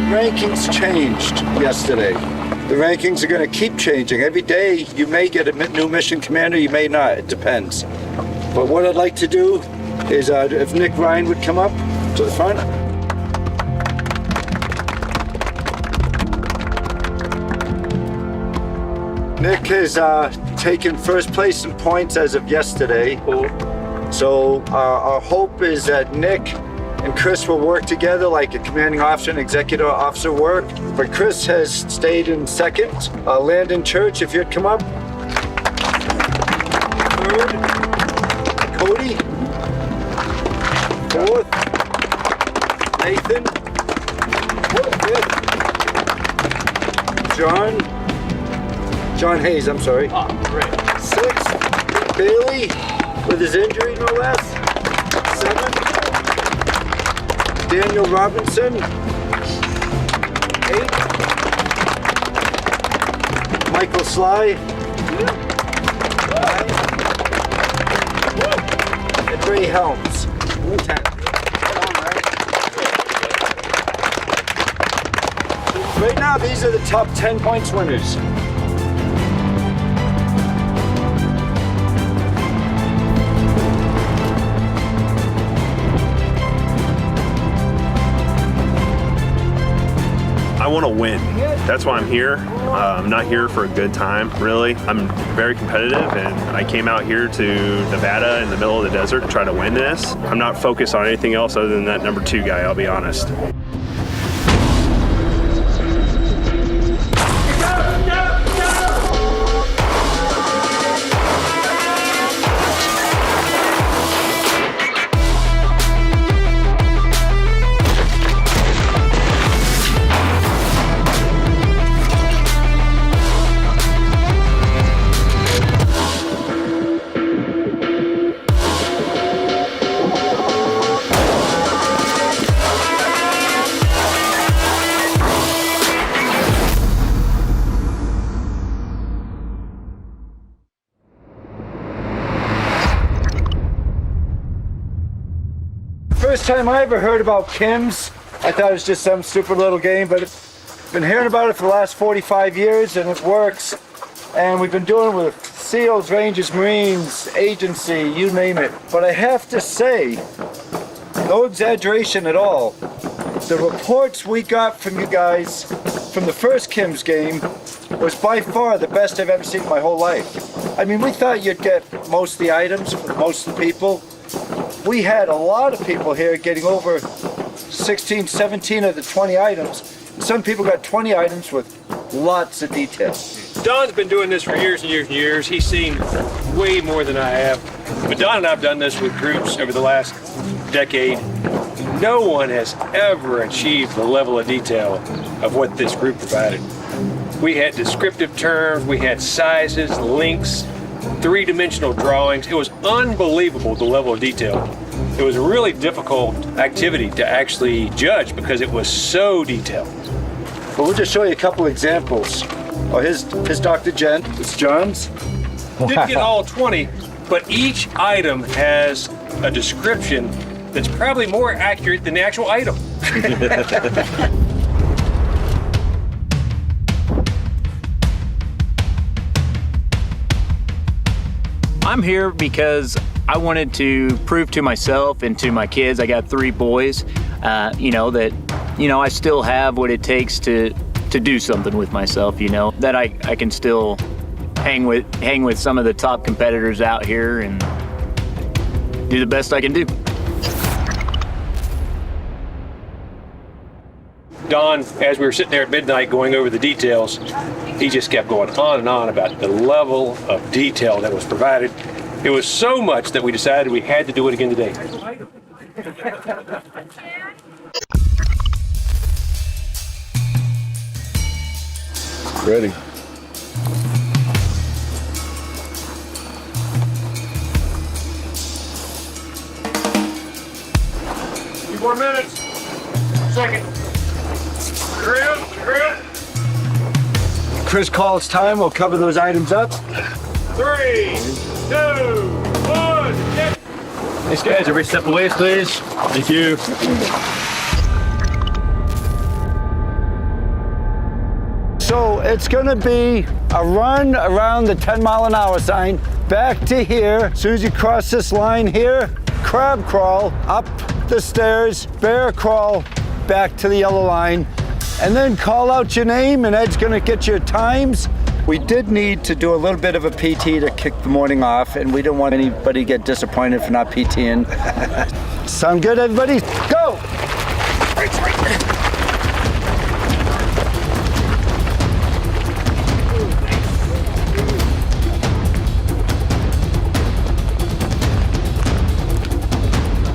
Rankings changed yesterday. The rankings are going to keep changing. Every day you may get a new mission commander, you may not, it depends. But what I'd like to do is if Nick Ryan would come up to the front. Nick has taken first place in points as of yesterday. So our hope is that Nick and Chris will work together like a commanding officer and executive officer work. But Chris has stayed in second. Landon Church, if you'd come up. Third. Cody. Fourth. Nathan. Fifth. John Hayes, I'm sorry. Oh, great. Sixth. Bailey, with his injury, no less. Seventh. Daniel Robinson, 8. Michael Sly, 9. And Ray Helms, 10. Right now, these are the top 10 points winners. I want to win. That's why I'm here. I'm not here for a good time, really. I'm very competitive, and I came out here to Nevada in the middle of the desert to try to win this. I'm not focused on anything else other than that number 2 guy, I'll be honest. First time I ever heard about Kim's, I thought it was just some stupid little game, but I've been hearing about it for the last 45 years and it works. And we've been doing it with SEALs, Rangers, Marines, agency, you name it. But I have to say, no exaggeration at all, the reports we got from you guys from the first Kim's game was by far the best I've ever seen in my whole life. I mean, we thought you'd get most of the items for most of the people. We had a lot of people here getting over 16, 17 of the 20 items. Some people got 20 items with lots of details. Don's been doing this for years and years and years. He's seen way more than I have. But Don and I have done this with groups over the last decade. No one has ever achieved the level of detail of what this group provided. We had descriptive terms, we had sizes, links, three-dimensional drawings. It was unbelievable, the level of detail. It was a really difficult activity to actually judge because it was so detailed. But we'll just show you a couple examples. Oh, here's Dr. Gent, it's John's. Didn't get all 20, but each item has a description that's probably more accurate than the actual item. I'm here because I wanted to prove to myself and to my kids, I got 3 boys, I still have what it takes to do something with myself, that I can still hang with some of the top competitors out here and do the best I can do. Don, as we were sitting there at midnight going over the details, he just kept going on and on about the level of detail that was provided. It was so much that we decided we had to do it again today. Ready. Few more minutes. Second. Drill. Chris, call it's time. We'll cover those items up. 3, 2, 1, get. Thanks, guys. Everybody step away, please. Thank you. So it's gonna be a run around the 10-mile-an-hour sign, back to here. As soon as you cross this line here, crab crawl up the stairs, bear crawl back to the yellow line, and then call out your name, and Ed's gonna get your times. We did need to do a little bit of a PT to kick the morning off, and we didn't want anybody to get disappointed for not PTing. Sound good, everybody? Go!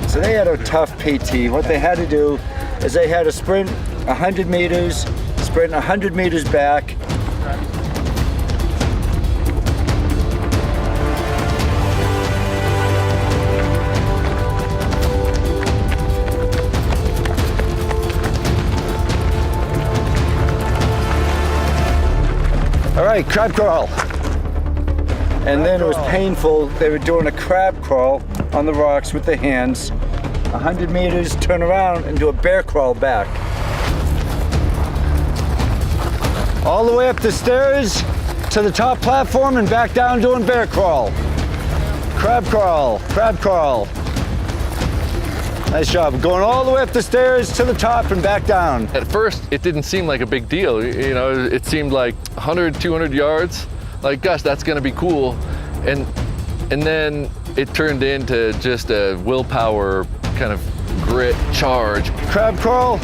So they had a tough PT. What they had to do is they had to sprint 100 meters, sprint 100 meters back. All right, crab crawl. And then it was painful. They were doing a crab crawl on the rocks with their hands. 100 meters, turn around and do a bear crawl back. All the way up the stairs to the top platform and back down doing bear crawl. Crab crawl, crab crawl. Nice job. Going all the way up the stairs to the top and back down. At first, it didn't seem like a big deal. You know, it seemed like 100, 200 yards. Like, gosh, that's gonna be cool. And then it turned into just a willpower kind of grit charge. Crab crawl,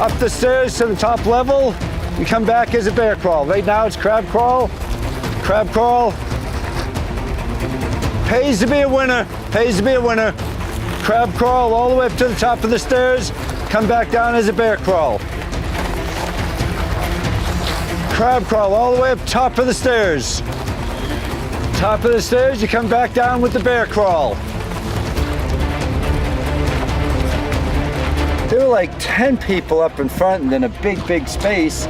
up the stairs to the top level. You come back as a bear crawl. Right now it's crab crawl, crab crawl. Pays to be a winner, pays to be a winner. Crab crawl all the way up to the top of the stairs. Come back down as a bear crawl. Crab crawl all the way up top of the stairs. Top of the stairs, you come back down with the bear crawl. There were like 10 people up in front and then a big, big space.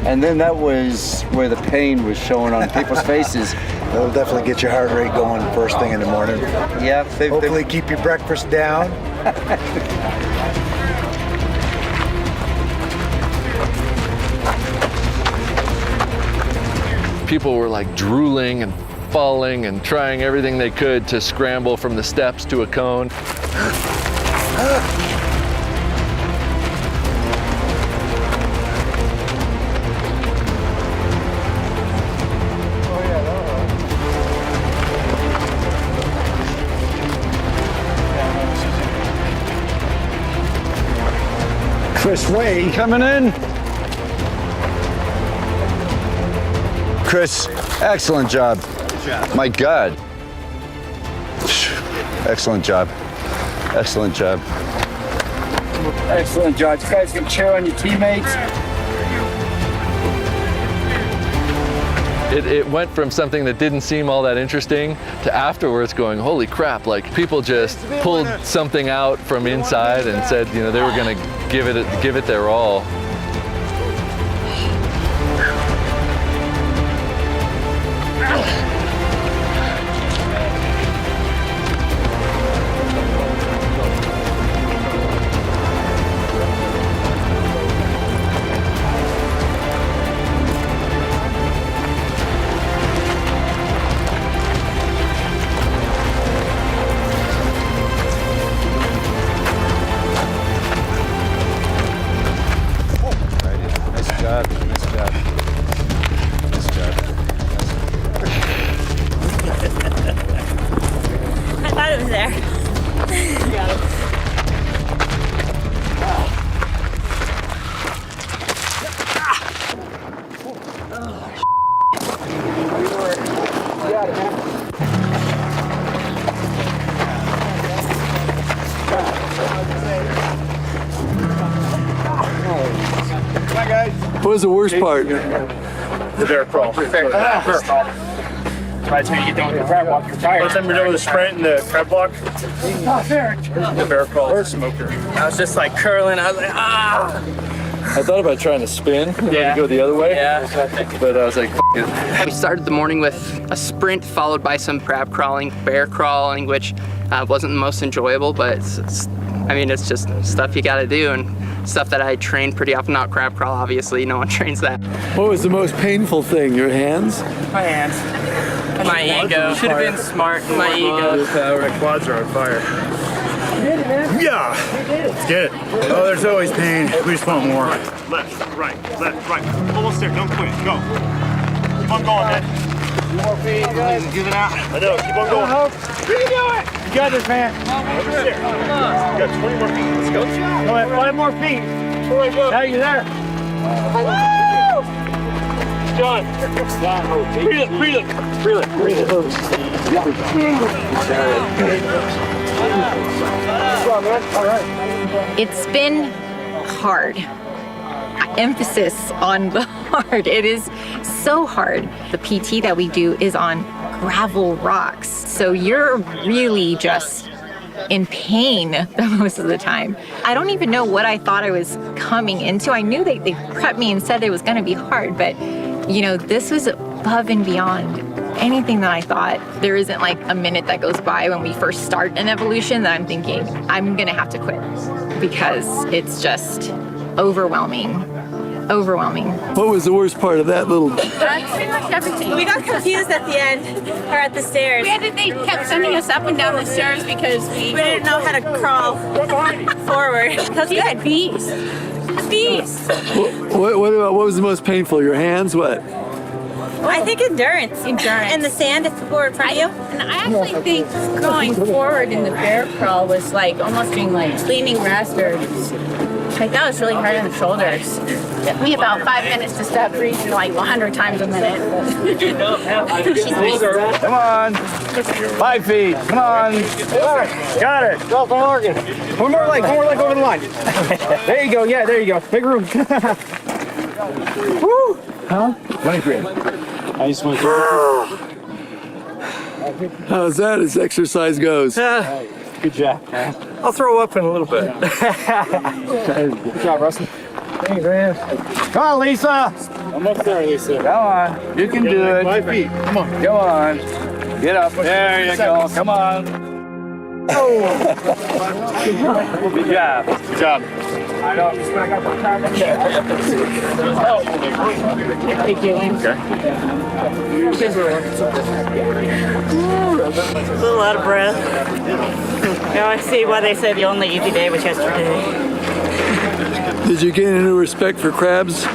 And then that was where the pain was showing on people's faces. That'll definitely get your heart rate going first thing in the morning. Yeah, Hopefully keep your breakfast down. People were like drooling and falling and trying everything they could to scramble from the steps to a cone. Chris Way coming in. Chris, excellent job. Good job. My God. Excellent job. Excellent job. Excellent job. You guys can cheer on your teammates. It went from something that didn't seem all that interesting to afterwards going, holy crap, like people just pulled something out from inside and said, you know, they were gonna give it their all. was the worst part? The bear crawl. By the time you get done with the crab walk, you're tired. By the time you're done with the sprint and the crab walk, the bear crawl is smoker. I was just like curling. I was like, ah. I thought about trying to spin, to go the other way. Yeah. But I was like, F it. We started the morning with a sprint followed by some crab crawling, bear crawling, which wasn't the most enjoyable, but I mean, it's just stuff you gotta do and stuff that I train pretty often. Not crab crawl, obviously, no one trains that. What was the most painful thing? Your hands? My hands. My ego. Should have been smart. My ego. My quads are on fire. Yeah. Let's get it. Oh, there's always pain. We just want more. Left, right. Almost there. Don't quit. Go. Keep on going, man. Give it out. I know. Keep on going. You can do it! You got this, man. Almost there. You got 20 more feet. Let's go. Go ahead, 5 more feet. Now you're there. John. Breathe it. It's been hard. Emphasis on the hard. It is so hard. The PT that we do is on gravel rocks. So you're really just in pain most of the time. I don't even know what I thought I was coming into. I knew they prepped me and said it was gonna be hard, but you know, this was above and beyond anything that I thought. There isn't like a minute that goes by when we first start an evolution that I'm thinking, I'm gonna have to quit because it's just overwhelming. What was the worst part of that little... That's pretty much everything. We got confused at the end, or at the stairs. They kept sending us up and down the stairs because we didn't know how to crawl forward. Because we had bees. What was the most painful? Your hands? What? I think endurance. And the sand if people were in front of you. And I actually think going forward in the bear crawl was like almost doing like cleaning rasters. Like that was really hard on the shoulders. It took me about 5 minutes to stop breathing like 100 times a minute. Come on. 5 feet. Come on. Got it. Go from Oregon. One more leg over the line. There you go. Yeah, there you go. Big room. Woo. Huh? 23. I just want to. How's that as exercise goes? Good job. I'll throw up in a little bit. Good job, Rusty. Thanks, man. Come on, Lisa. Almost there, Lisa. Come on. You can do it. 5 feet. Come on. Go on. Get up. There you go. Come on. Oh. Good job. Good job. I know. Just when I got the time. Thank you. Okay. A little out of breath. Now I see why they said the only easy day was yesterday. Did you gain a new respect for crabs? They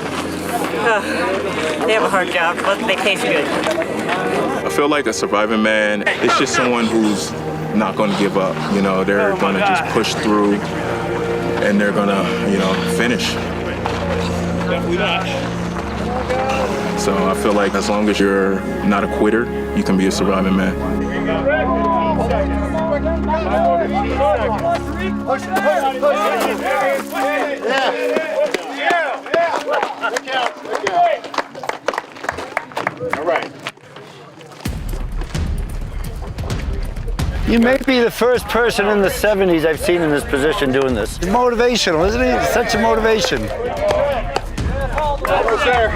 have a hard job, but they taste good. I feel like a surviving man is just someone who's not going to give up. You know, they're going to just push through and they're going to, you know, finish. Definitely not. So I feel like as long as you're not a quitter, you can be a surviving man. All right. You may be the first person in the 70s I've seen in this position doing this. It's motivational, isn't it? It's such a motivation. Almost there.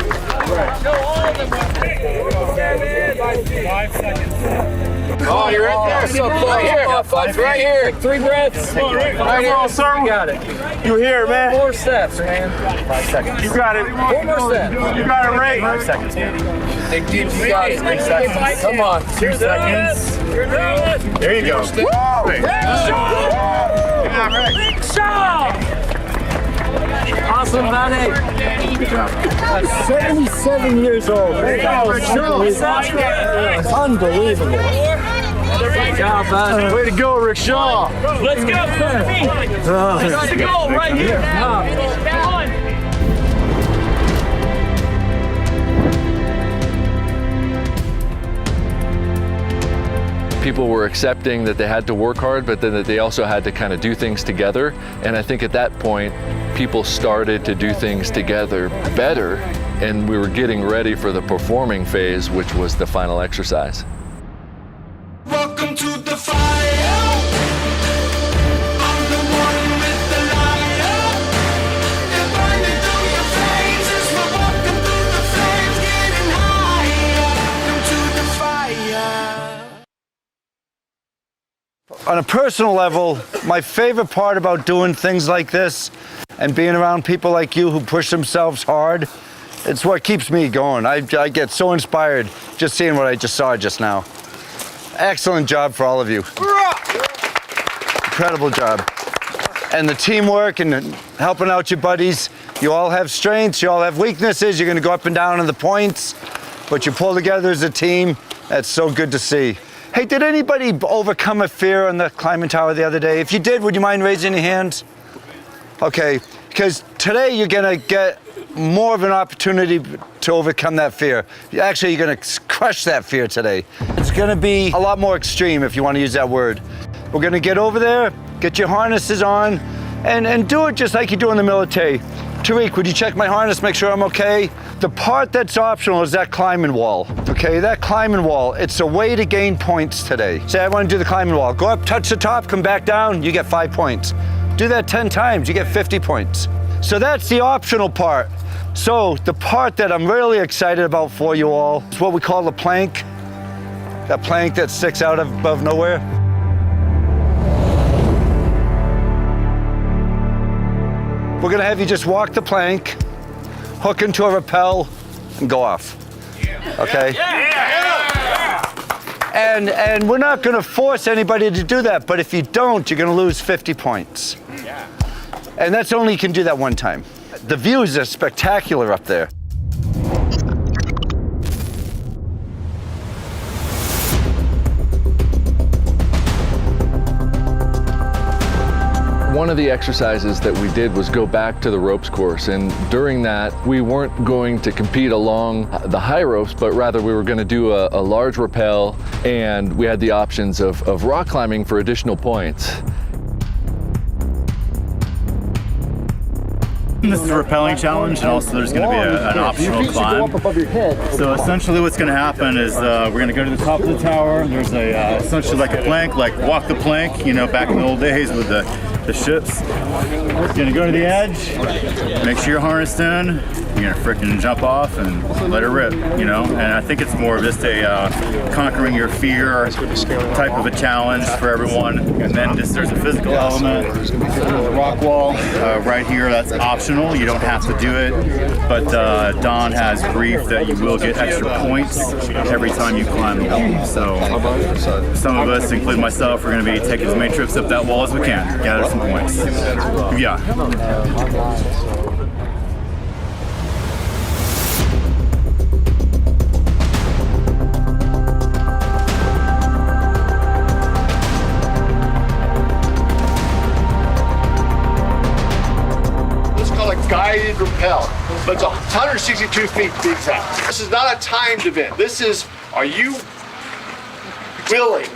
Oh, you're right there. So right here. Right here. 3 breaths. Right here, sir. You got it. You're here, man. 4 steps, man. 5 seconds. You got it. 4 more steps. You got it right. 5 seconds, man. You got it. 3 seconds. Come on. 2 seconds. There you go. Awesome, buddy. 77 years old. Unbelievable. Good job, bud. Way to go, Rick Shaw. Let's go. Let's go right here. Come on. People were accepting that they had to work hard, but then that they also had to kind of do things together. And I think at that point, people started to do things together better, and we were getting ready for the performing phase, which was the final exercise. Welcome to the fire. I'm the one with the lighter. They're burning through your veins as we're walking through the flames, getting higher. Welcome to the fire. On a personal level, my favorite part about doing things like this and being around people like you who push themselves hard, it's what keeps me going. I get so inspired just seeing what I just saw just now. Excellent job for all of you. Incredible job. And the teamwork and helping out your buddies. You all have strengths, you all have weaknesses. You're gonna go up and down on the points, but you pull together as a team. That's so good to see. Hey, did anybody overcome a fear on the climbing tower the other day? If you did, would you mind raising your hand? Okay, because today you're gonna get more of an opportunity to overcome that fear. Actually, you're gonna crush that fear today. It's gonna be a lot more extreme, if you wanna use that word. We're gonna get over there, get your harnesses on, and do it just like you do in the military. Tariq, would you check my harness, make sure I'm okay? The part that's optional is that climbing wall, okay? That climbing wall, it's a way to gain points today. Say, I wanna do the climbing wall. Go up, touch the top, come back down, you get 5 points. Do that 10 times, you get 50 points. So that's the optional part. So the part that I'm really excited about for you all is what we call the plank. That plank that sticks out above nowhere. We're gonna have you just walk the plank, hook into a rappel, and go off. Okay? And we're not gonna force anybody to do that, but if you don't, you're gonna lose 50 points. And that's only you can do that one time. The views are spectacular up there. One of the exercises that we did was go back to the ropes course, and during that we weren't going to compete along the high ropes, but rather we were going to do a large rappel, and we had the options of rock climbing for additional points. This is a rappelling challenge, and also there's going to be an optional climb. So essentially what's going to happen is we're going to go to the top of the tower. There's essentially like a plank, like walk the plank, you know, back in the old days with the ships. You're going to go to the edge, make sure you're harnessed in, you're going to frickin' jump off and let it rip, you know? And I think it's more of just a conquering your fear type of a challenge for everyone. And then there's a physical element. The rock wall right here, that's optional. You don't have to do it, but Don has briefed that you will get extra points every time you climb the wall. So some of us, including myself, are going to be taking as many trips up that wall as we can, gather some points. Yeah. Guided rappel, but it's 162 feet to be exact. This is not a timed event. This is, are you willing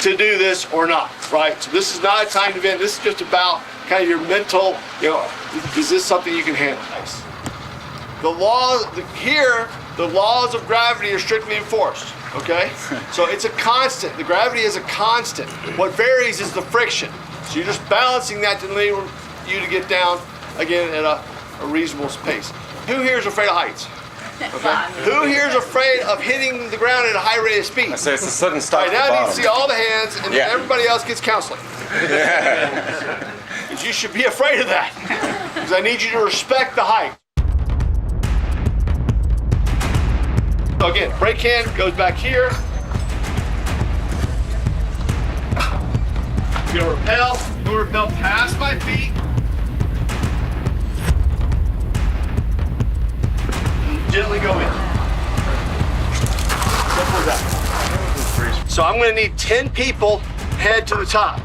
to do this or not, right? So this is not a timed event. This is just about kind of your mental, you know, is this something you can handle? Nice. The laws of gravity are strictly enforced, okay? So it's a constant. The gravity is a constant. What varies is the friction. So you're just balancing that to enable you to get down again at a reasonable pace. Who here is afraid of heights? Okay. Who here is afraid of hitting the ground at a high rate of speed? I say it's a sudden stop. All right, now I need to see all the hands, and then everybody else gets counseling. Yeah. Because you should be afraid of that. Because I need you to respect the height. So again, brake hand goes back here. You're gonna rappel. You'll rappel past my feet. Gently go in. Simple as that. So I'm going to need 10 people head to the top.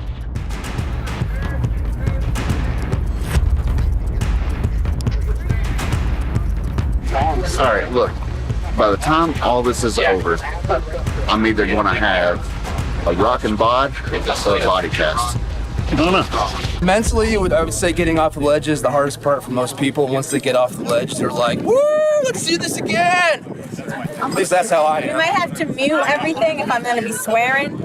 All right, look, by the time all this is over, I'm either going to have a rocking bod or a body cast. Mentally, I would say getting off the ledge is the hardest part for most people. Once they get off the ledge, they're like, woo, let's do this again. At least that's how I You am. might have to mute everything if I'm going to be swearing.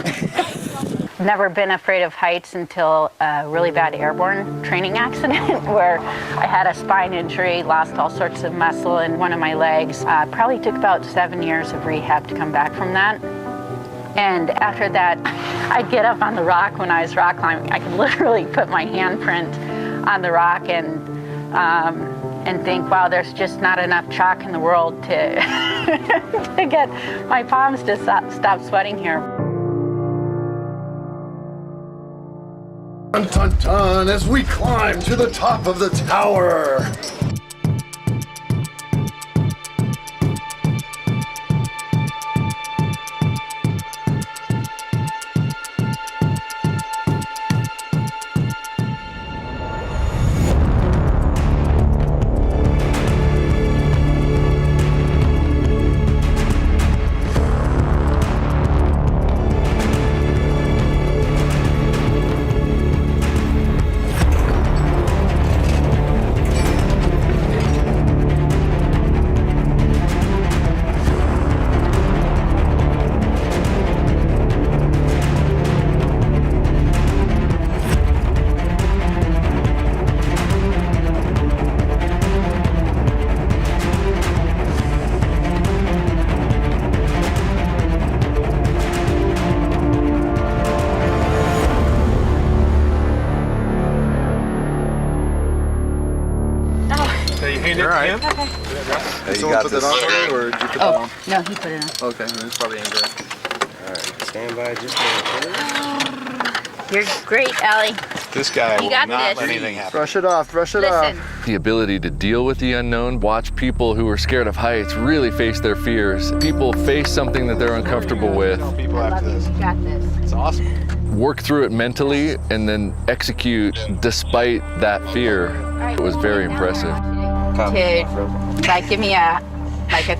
Never been afraid of heights until a really bad airborne training accident where I had a spine injury, lost all sorts of muscle in one of my legs. Probably took about 7 years of rehab to come back from that. And after that, I'd get up on the rock when I was rock climbing. I could literally put my handprint on the rock and think, wow, there's just not enough chalk in the world to, to get my palms to stop sweating here. Dun, dun, dun, as we climb to the top of the tower. You're all right. Okay. Hey, you got this. Or did you put that on? No, he put it on. Okay, it's probably in good. All right, stand by just a minute. You're great, Allie. This guy You will got not this. let anything happen. Brush it off, brush it off. Listen. The ability to deal with the unknown, watch people who are scared of heights really face their fears. People face something that they're uncomfortable with, People after this. You got this. It's awesome. work through it mentally, and then execute despite that fear. It was very impressive. To like give me a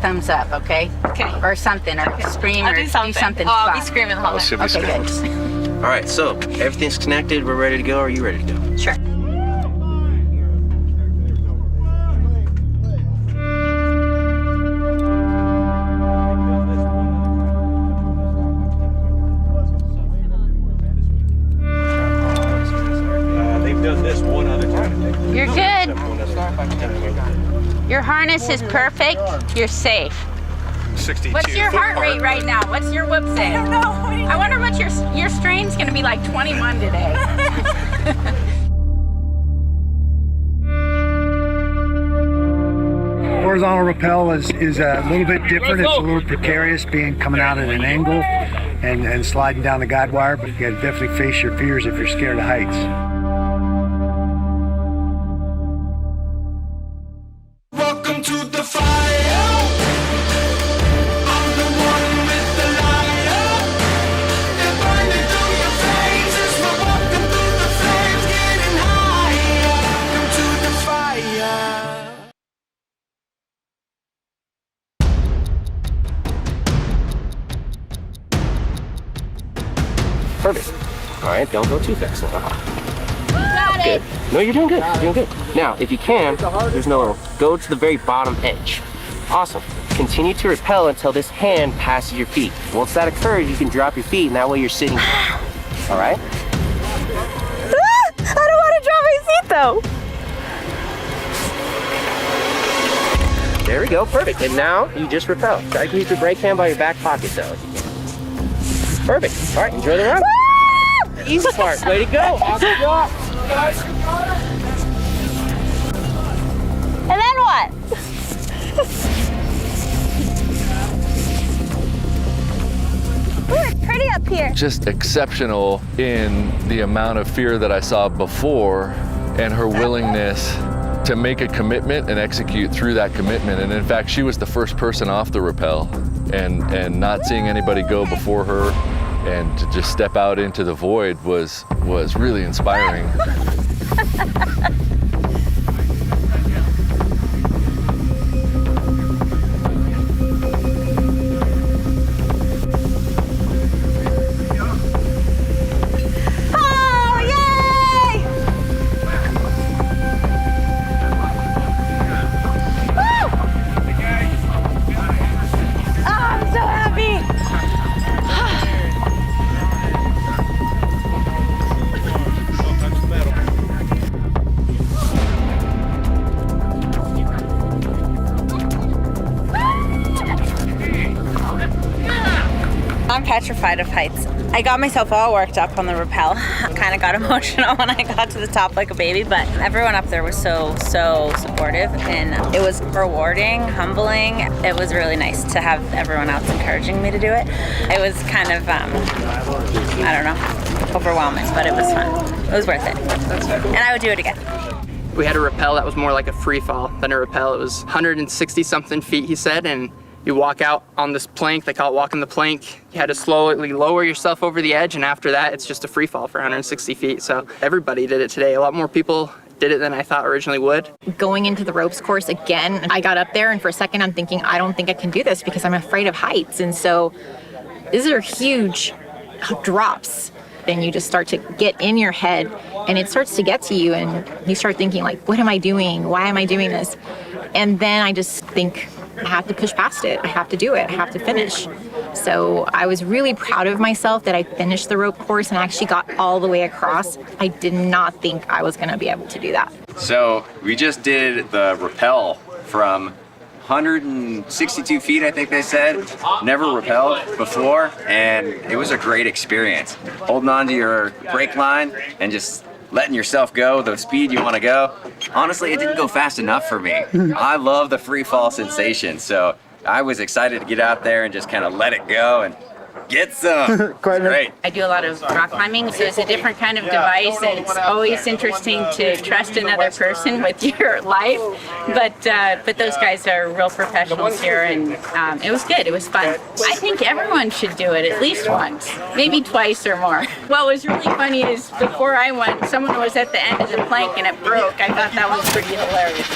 thumbs up, okay? Okay. Or something, or scream, I'll or do something. fun. I'll be screaming the whole Oh, she'll time. be Okay, screaming. good. All right, so everything's connected. We're ready to go. Are you ready to go? Sure. They've done this one other time. You're good. Your harness is perfect. You're safe. 62. What's your heart rate right now? What's your whoop say? I don't know. I wonder what your strain's gonna be like 21 today. Horizontal rappel is a little bit different. It's a little precarious being coming out at an angle and sliding down the guide wire, but you gotta definitely face your fears if you're scared of heights. Welcome to the fire. I'm the one with the light. They're burning through your veins as we're walking through the flames, getting higher. Welcome to the fire. Perfect. All right, don't go too fast now. Got Good. No, you're doing good. You're doing good. Now, if you can, there's no, go to the very bottom edge. Awesome. Continue to rappel until this hand passes your feet. Once that occurs, you can drop your feet, and that way you're sitting. All right? I don't want to drop my seat though. There we go. Perfect. And now you just rappel. Try to keep your brake hand by your back pocket, though. Perfect. All right, enjoy the run. Easy part. Way to go. Awesome job. And then what? Ooh, it's pretty up here. Just exceptional in the amount of fear that I saw before and her willingness to make a commitment and execute through that commitment. And in fact, she was the first person off the rappel, and not seeing anybody go before her and to just step out into the void was really inspiring. Oh, I'm petrified of heights. I got myself all worked up on the rappel. Kind of got emotional when I got to the top like a baby, but everyone up there was so supportive, and it was rewarding, humbling. It was really nice to have everyone else encouraging me to do it. It was kind of, I don't know, overwhelming, but it was fun. It was worth it. And I would do it again. We had a rappel that was more like a free fall than a rappel. It was 160 something feet, he said, and you walk out on this plank, they call it walking the plank. You had to slowly lower yourself over the edge, and after that, it's just a free fall for 160 feet. So everybody did it today. A lot more people did it than I thought originally would. Going into the ropes course again, I got up there and for a second I'm thinking, I don't think I can do this because I'm afraid of heights. And so these are huge drops. Then you just start to get in your head and it starts to get to you and you start thinking like, what am I doing? Why am I doing this? And then I just think, I have to push past it. I have to do it. I have to finish. So I was really proud of myself that I finished the rope course and actually got all the way across. I did not think I was gonna be able to do that. So we just did the rappel from 162 feet, I think they said. Never rappelled before, and it was a great experience. Holding on to your brake line and just letting yourself go the speed you want to go. Honestly, it didn't go fast enough for me. I love the free fall sensation, so I was excited to get out there and just kind of let it go and get some. It's great. I do a lot of rock climbing, so it's a different kind of device, and it's always interesting to trust another person with your life. But those guys are real professionals here, and it was good. It was fun. I think everyone should do it at least once, maybe twice or more. What was really funny is before I went, someone was at the end of the plank and it broke. I thought that was pretty hilarious.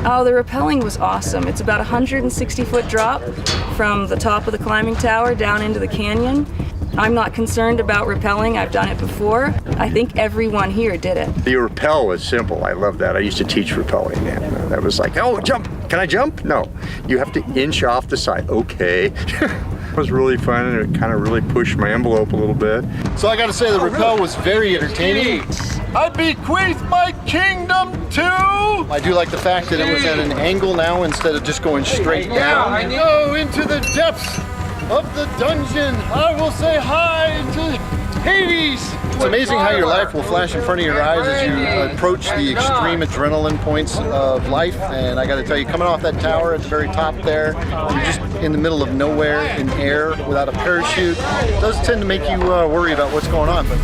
Oh, the rappelling was awesome. It's about a 160-foot drop from the top of the climbing tower down into the canyon. I'm not concerned about rappelling. I've done it before. I think everyone here did it. The rappel was simple. I love that. I used to teach rappelling, and that was like, oh, jump. Can I jump? No. You have to inch off the side. Okay. It was really fun, and it kind of really pushed my envelope a little bit. So I gotta say the rappel was very entertaining. I bequeath my kingdom to... I do like the fact that it was at an angle now instead of just going straight down. I go into the depths of the dungeon. I will say hi to Hades. It's amazing how your life will flash in front of your eyes as you approach the extreme adrenaline points of life. And I gotta tell you, coming off that tower at the very top there, you're just in the middle of nowhere in air without a parachute. It does tend to make you worry about what's going on. But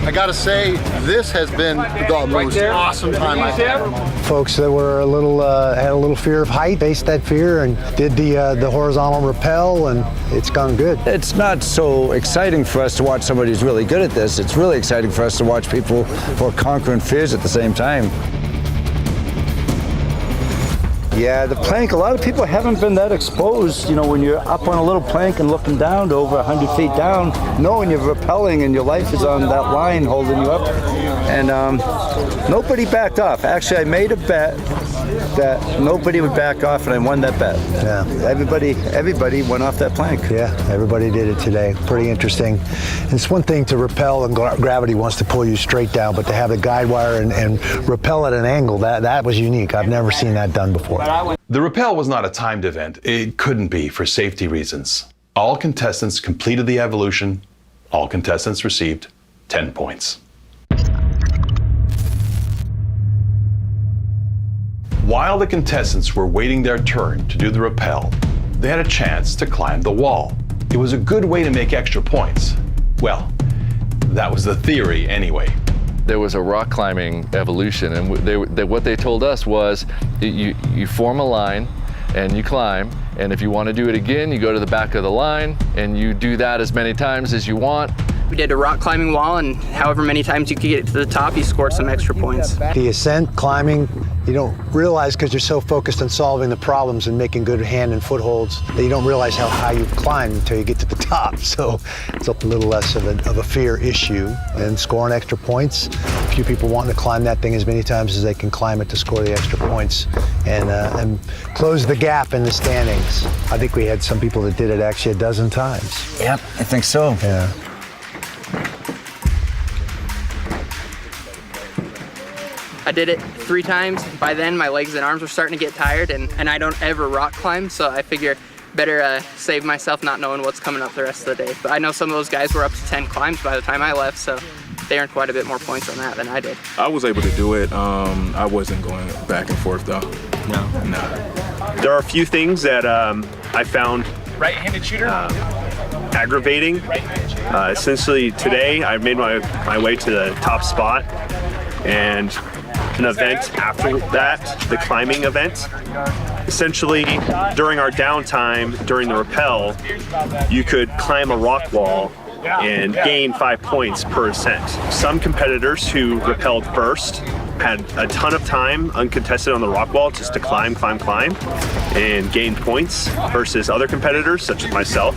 I gotta say, this has been the most awesome time I've had. Folks that were had a little fear of height faced that fear and did the horizontal rappel, and it's gone good. It's not so exciting for us to watch somebody who's really good at this. It's really exciting for us to watch people who are conquering fears at the same time. Yeah, the plank, a lot of people haven't been that exposed, you know, when you're up on a little plank and looking down to over 100 feet down, knowing you're rappelling and your life is on that line holding you up. And nobody backed off. Actually, I made a bet that nobody would back off, and I won that bet. Yeah. Everybody went off that plank. Yeah, everybody did it today. Pretty interesting. It's one thing to rappel and gravity wants to pull you straight down, but to have the guide wire and rappel at an angle, that was unique. I've never seen that done before. The rappel was not a timed event. It couldn't be for safety reasons. All contestants completed the evolution. All contestants received 10 points. While the contestants were waiting their turn to do the rappel, they had a chance to climb the wall. It was a good way to make extra points. Well, that was the theory anyway. There was a rock climbing evolution, and what they told us was you form a line and you climb, and if you want to do it again, you go to the back of the line and you do that as many times as you want. We did a rock climbing wall, and however many times you could get to the top, you scored some extra points. The ascent, climbing, You don't realize, because you're so focused on solving the problems and making good hand and footholds, that you don't realize how high you climb until you get to the top. So it's a little less of a fear issue. And scoring extra points, a few people wanting to climb that thing as many times as they can climb it to score the extra points and close the gap in the standings. I think we had some people that did it actually a dozen times. Yep, I think so. Yeah. I did it 3 times. By then, my legs and arms were starting to get tired, and I don't ever rock climb, so I figure better save myself not knowing what's coming up the rest of the day. But I know some of those guys were up to 10 climbs by the time I left, so they earned quite a bit more points on that than I did. I was able to do it. I wasn't going back and forth though. No. There are a few things that I found right-handed shooter aggravating. Essentially today I made my way to the top spot, and an event after that, the climbing event. Essentially, during our downtime, during the rappel, you could climb a rock wall and gain 5 points per ascent. Some competitors who rappelled first had a ton of time uncontested on the rock wall just to climb, and gain points, versus other competitors, such as myself,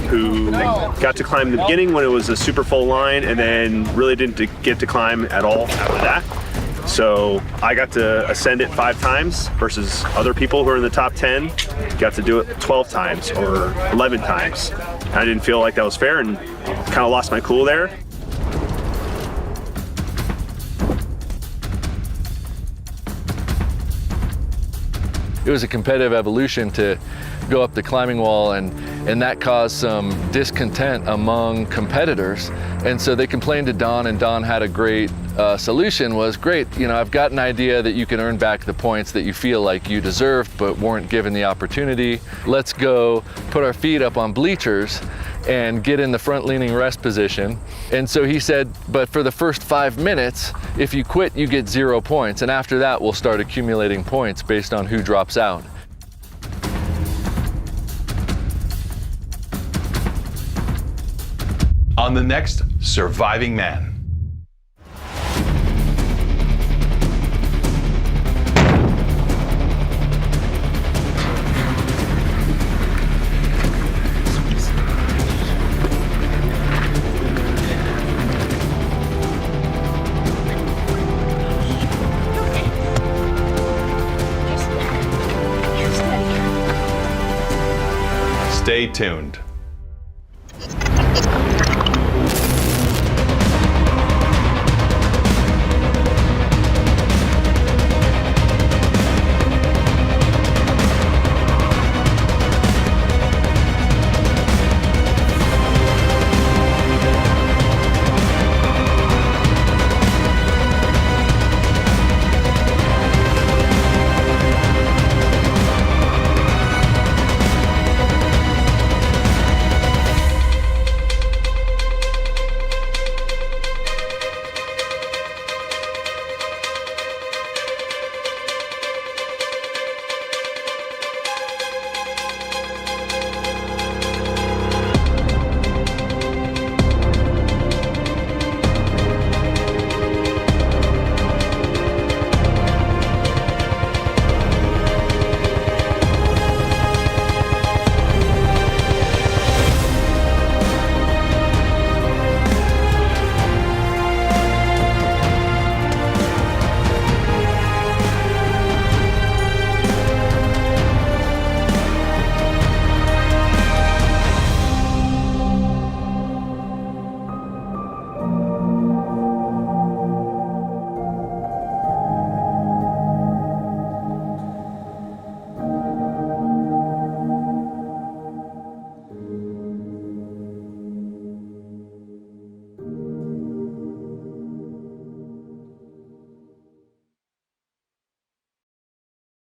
who got to climb in the beginning when it was a super full line and then really didn't get to climb at all after that. So I got to ascend it 5 times versus other people who are in the top 10 got to do it 12 times or 11 times. I didn't feel like that was fair and kind of lost my cool there. It was a competitive evolution to go up the climbing wall, and that caused some discontent among competitors. And so they complained to Don, and Don had a great solution. Was great, you know, I've got an idea that you can earn back the points that you feel like you deserved but weren't given the opportunity. Let's go put our feet up on bleachers and get in the front leaning rest position. And so he said, but for the first 5 minutes, if you quit, you get 0 points. And after that, we'll start accumulating points based on who drops out. On the next Surviving Man. Stay tuned.